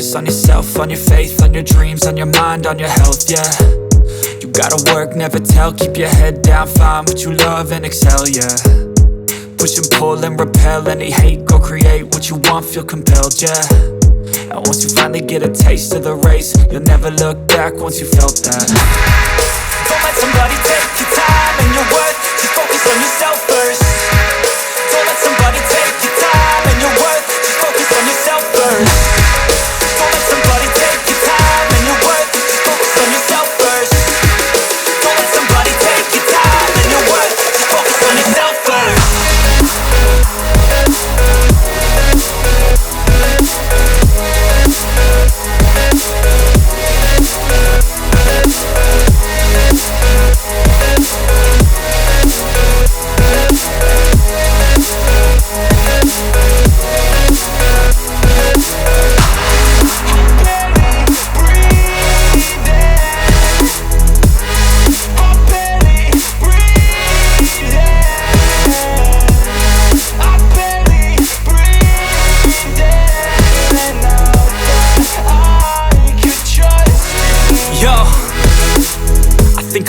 focus on yourself, on your faith, on your dreams, on your mind, on your health, yeah. You gotta work, never tell, keep your head down, find what you love and excel, yeah. Push and pull and repel any hate, go create what you want, feel compelled, yeah. And once you finally get a taste of the race, you'll never look back once you felt that. Don't let somebody take your time and your worth, just focus on yourself first. Don't let somebody take your time and your worth, just focus on yourself first. Don't let somebody take your time and your worth, just focus on yourself first. Don't let somebody take your time and your worth, just focus on yourself first.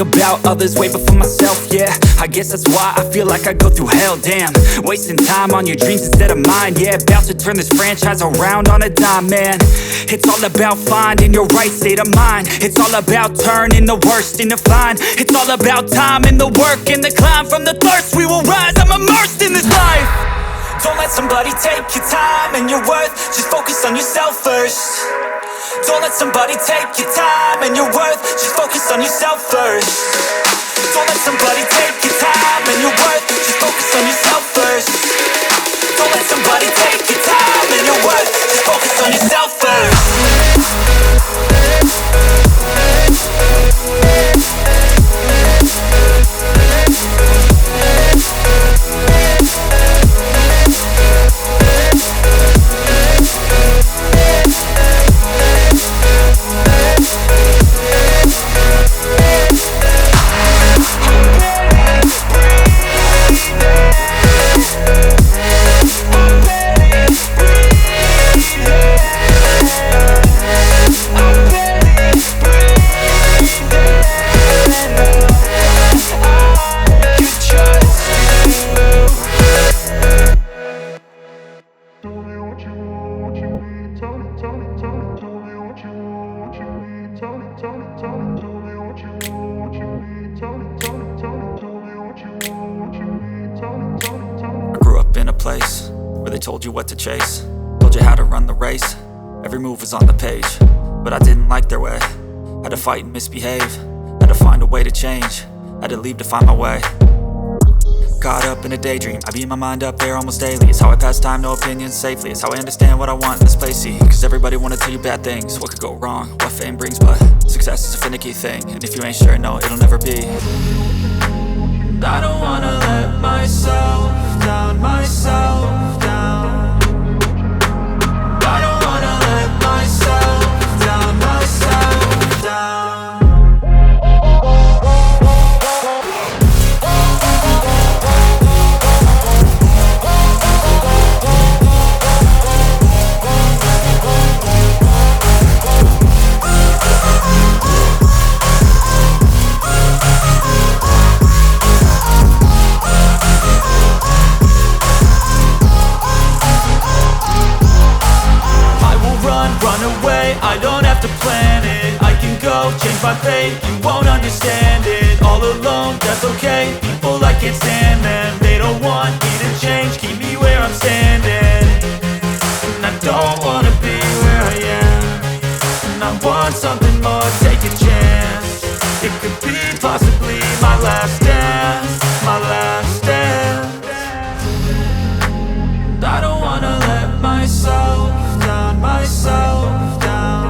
About others way before myself, yeah. I guess that's why I feel like I go through hell, damn. Wasting time on your dreams instead of mine, yeah. About to turn this franchise around on a dime, man. It's all about finding your right state of mind. It's all about turning the worst into fine. It's all about time and the work and the climb. From the thirst we will rise, I'm immersed in this life. Don't let somebody take your time and your worth, just focus on yourself first. Don't let somebody take your time and your worth, just focus on yourself first. Don't let somebody take your time and your worth, just focus on yourself first. Don't let somebody take your time and your worth, just focus on yourself first. Told you what to chase, told you how to run the race. Every move was on the page, but I didn't like their way. Had to fight and misbehave, had to find a way to change, had to leave to find my way. Caught up in a daydream, I beat my mind up there almost daily. It's how I pass time, no opinions safely. It's how I understand what I want in this place, see. Cause everybody wanna tell you bad things, what could go wrong, what fame brings. But success is a finicky thing, and if you ain't sure, no, it'll never be. I don't wanna let myself down, myself down. I don't wanna let myself down, myself down. I don't have to plan it, I can go change my fate. You won't understand it, all alone, that's okay. People, I can't stand them, they don't want me to change. Keep me where I'm standing, and I don't wanna be where I am. And I want something more, take a chance. It could be possibly my last dance, my last dance. I don't wanna let myself down, myself down.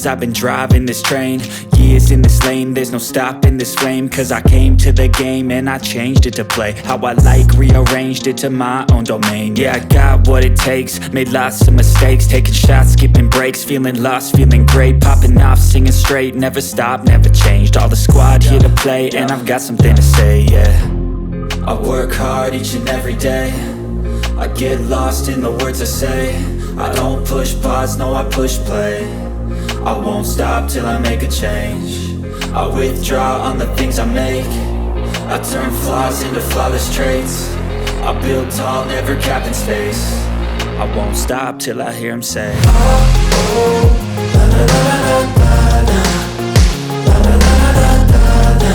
years I've been driving this train, years in this lane, there's no stopping this flame. Cause I came to the game and I changed it to play how I like, rearranged it to my own domain. Yeah, I got what it takes, made lots of mistakes, taking shots, skipping breaks, feeling lost, feeling great, popping off, singing straight, never stopped, never changed. All the squad here to play, and I've got something to say, yeah. I work hard each and every day, I get lost in the words I say. I don't push pause, no I push play. I won't stop till I make a change. I withdraw on the things I make. I turn flaws into flawless traits. I build tall, never capped in space. I won't stop till I hear him say, oh, oh, la, la, la, la, la, la, la, la, la, la, la, la, la.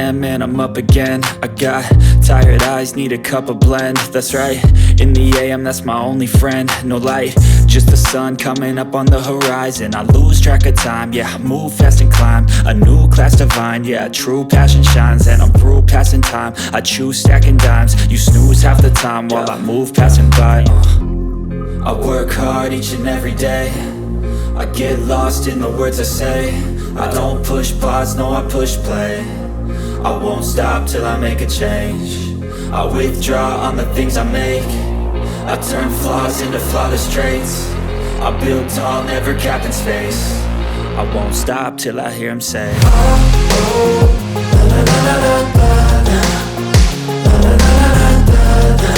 And I'm up again. I got tired eyes, need a cup of blend. That's right, in the AM, that's my only friend. No light, just the sun coming up on the horizon. I lose track of time, yeah, I move fast and climb a new class divine, yeah, true passion shines. And I'm through passing time, I choose stacking dimes. You snooze half the time while I move passing by. I work hard each and every day, I get lost in the words I say. I don't push pause, no I push play. I won't stop till I make a change. I withdraw on the things I make. I turn flaws into flawless traits. I build tall, never capped in space. I won't stop till I hear him say, oh, oh, la, la, la, la, la, la, la, la, la, la, la, la, la.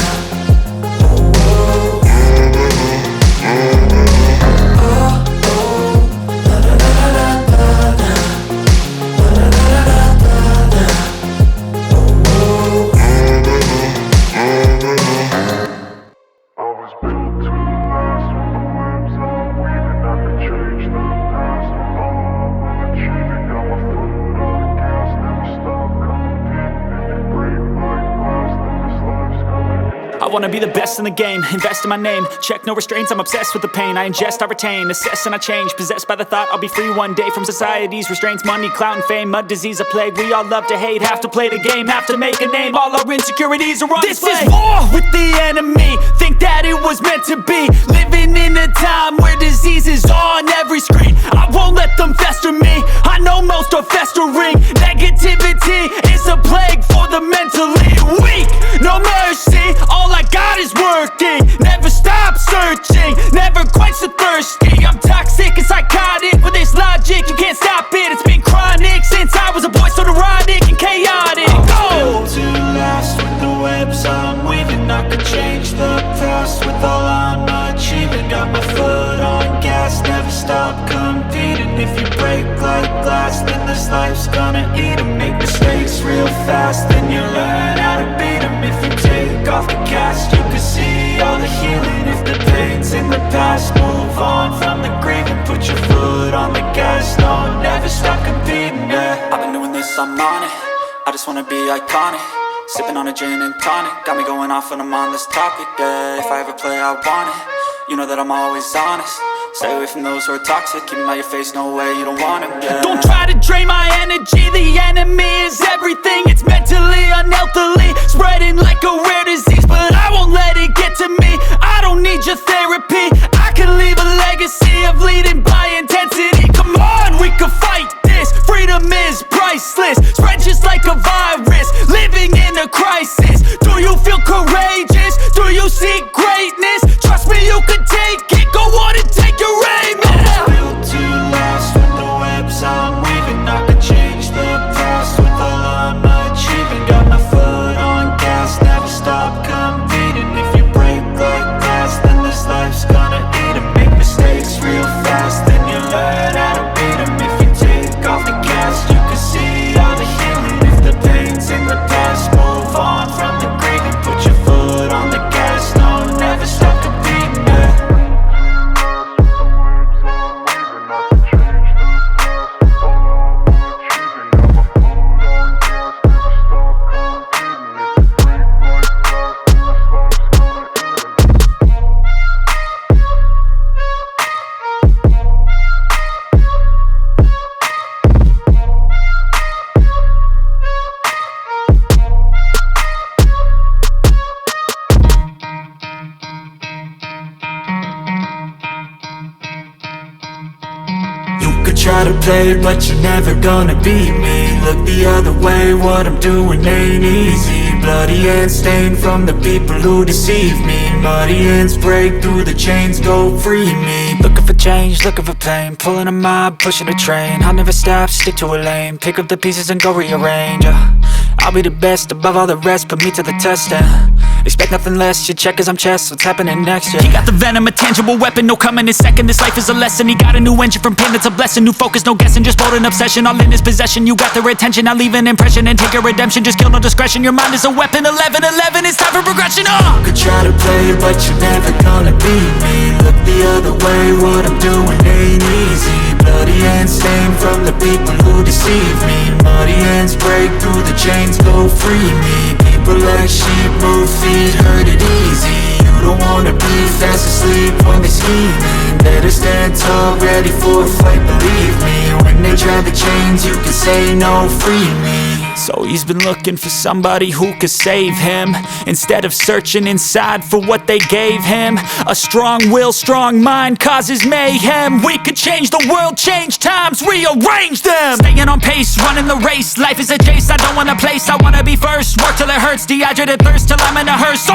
I wanna be the best in the game, invest in my name, check no restraints, I'm obsessed with the pain. I ingest, I retain, assess and I change, possessed by the thought I'll be free one day from society's restraints. Money, clout and fame, mud, disease, a plague. We all love to hate, have to play the game, have to make a name. All our insecurities are on display. This is war with the enemy, think that it was meant to be. Living in a time where disease is on every screen. I won't let them fester me, I know most are festering. Negativity is a plague for the mentally weak. No mercy, all I got is working. Never stop searching, never quench the thirsty. I'm toxic and psychotic with this logic, you can't stop it. It's been chronic since I was a boy, so neurotic and chaotic. I'm built to last with the webs I'm weaving. I could change the past with all I'm achieving. Got my foot on gas, never stop competing. If you break like glass, then this life's gonna eat 'em. Make mistakes real fast, then you learn how to beat 'em. If you take off the cast, you can see all the healing. If the pain's in the past, move on from the grave and put your foot on the gas. No, never stop competing, yeah. I've been doing this, I'm on it, I just wanna be iconic. Sipping on a gin and tonic, got me going off when I'm on this topic, yeah. If I ever play, I want it, you know that I'm always honest. Stay away from those who are toxic, keep them out your face, no way, you don't want them, yeah. Don't try to drain my energy, the enemy is everything. It's mentally, unhealthily, spreading like a rare disease. But I won't let it get to me, I don't need your therapy. I can leave a legacy of leading by intensity. Come on, we can fight this, freedom is priceless. Spread just like a virus, living in a crisis. Do you feel courageous? Do you seek greatness? Trust me, you can take it, go on and take your aim. I'm built to last with the webs I'm weaving. I could change the past with all I'm achieving. Got my foot on gas, never stop competing. If you break like glass, then this life's gonna eat 'em. Make mistakes real fast, then you learn try to play, but you're never gonna beat me. Look the other way, what I'm doing ain't easy. Bloody hands stained from the people who deceive me. Muddy hands break through the chains, go free me. Looking for change, looking for pain, pulling a mob, pushing a train. I'll never stop, stick to a lane, pick up the pieces and go rearrange. I'll be the best above all the rest, put me to the test and expect nothing less. You check as I'm chess, what's happening next? Yeah. He got the venom, a tangible weapon, no coming in second. This life is a lesson. He got a new engine from pain, that's a blessing. New focus, no guessing, just bold and obsession. All in his possession, you got their attention. I'll leave an impression and take your redemption. Just kill, no discretion. Your mind is a weapon. 11-11, it's time for progression. You could try to play, but you're never gonna beat me. Look the other way, what I'm doing ain't easy. Bloody hands stained from the people who deceive me. Muddy hands break through the chains, go free me. People like sheep move feet, hurt it easy. You don't wanna be fast asleep when they scheming. Better stand tall, ready for a fight, believe me. When they try the chains, you can say no, free me. So he's been looking for somebody who could save him, instead of searching inside for what they gave him. A strong will, strong mind causes mayhem. We could change the world, change times, rearrange them. Staying on pace, running the race. Life is a chase, I don't want a place, I wanna be first. Work till it hurts, dehydrated thirst till I'm in a hearse.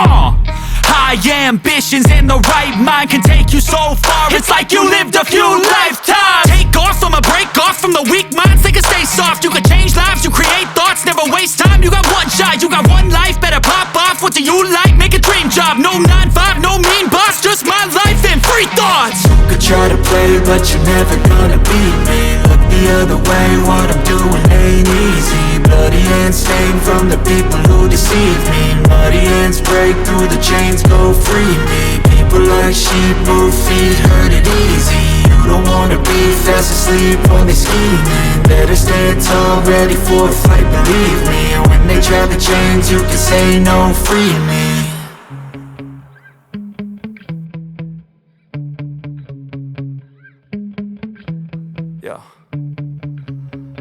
High ambitions in the right mind can take you so far. It's like you lived a few lifetimes. Take off from a break off from the weak minds. They can stay soft, you can change lives, you create thoughts. Never waste time, you got one shot, you got one life. Better pop off, what do you like? Make a dream job, no 9-5, no mean boss. Just my life and free thoughts. You could try to play, but you're never gonna beat me. Look the other way, what I'm doing ain't easy. Bloody hands stained from the people who deceive me. Muddy hands break through the chains, go free me. People like sheep move feet, hurt it easy. You don't wanna be fast asleep when they scheming. Better stand tall, ready for a fight, believe me. When they try the chains, you can say no, free me. Yeah.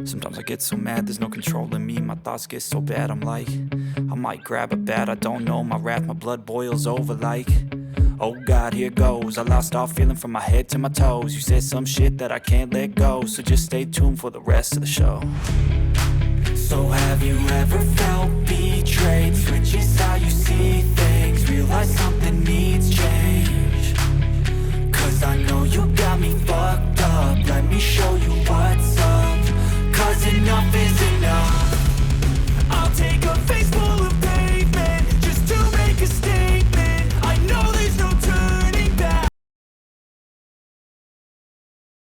Sometimes I get so mad, there's no controlling me. My thoughts get so bad, I'm like, I might grab a bat, I don't know. My wrath, my blood boils over like, oh God, here goes. I lost all feeling from my head to my toes. You said some shit that I can't let go, so just stay tuned for the rest of the show. So have you ever felt betrayed? Switches how you see things, realize something needs change. Cause I know you got me fucked up,